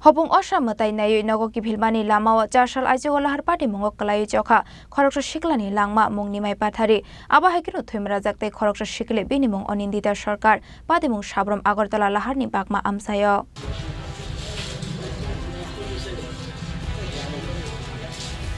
Hobong osha matai nayu nago ki philmani lama wa charsal aijogola har party mongok kalayu chokha khoroksa shiklani langma mongni mai pathari aba hakinu thumra jakte khoroksa shikle binimong onindita sarkar padimong sabram agartala laharni bakma amsayo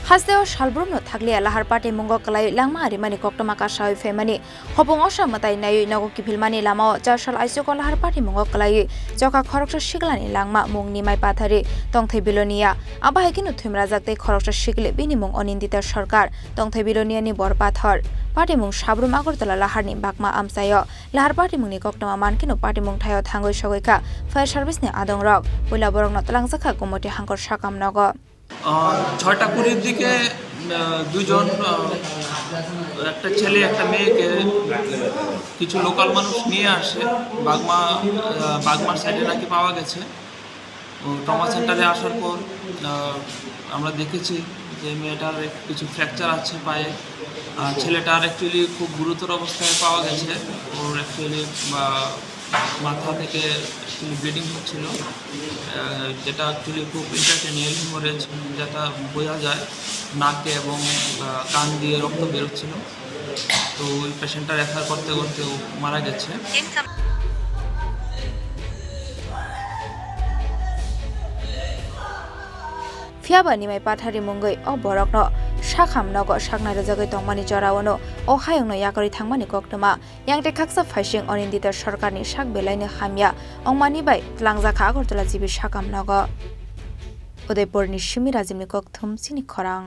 Hasdeo Shalbrumno Thaglia Lahar Party Mongo Kalai Langma Rimani Koktoma Kashawi Femani Hobong Osha Matai Nayu Nago Kipilmani Lama Charshal Aisoko Lahar Party Mongo Kalai Joka Khoroksa Shiklani Langma Mongni Mai Pathari Tongthai Bilonia Aba Hekinu Thumra Jakte Khoroksa Shikle Binimong Onindita Sarkar Tongthai Bilonia ni Bor Pathar Party Mong Sabrum Agartala Laharni Bakma Amsayo Lahar Party Mongni Koktoma Mankino Party Mong Thayo Thangoi Shogoika Fire Service ni Adong Rok Pula Borok Notlangzakha Komoti Hangkor Sakam Nago 6টা 20 দিকে দুজন একটা ছেলে একটা মেয়েকে কিছু local মানুষ নিয়ে আসে বাগমার সাইডে নাকি পাওয়া গেছে ট্রমা সেন্টারে আসার পর আমরা দেখেছি যে মেয়েটার কিছু ফ্র্যাকচার আছে পায়ে ছেলেটার অ্যাকচুয়ালি খুব গুরুতর অবস্থায় পাওয়া গেছে ওর অ্যাকচুয়ালি মাথা থেকে ব্লিডিং হচ্ছিল যেটা অ্যাকচুয়ালি খুব ইন্টারটেনিয়াল হেমোরেজ যেটা বোঝা যায় নাকে এবং কান দিয়ে রক্ত বেরোচ্ছিল তো ওই পেশেন্টটা রেফার করতে করতে ও মারা গেছে Fiabani mai pathari mongoi o borokno sakham nago sakna rajagoi tongmani jorawono o hayongno yakori thangmani koktoma yangte khaksa phaising onindita sarkarni sak belaini hamya ongmani bai tlangjakha agartala jibi sakam nago Udaipurni Shimi Rajimni kokthum sini khorang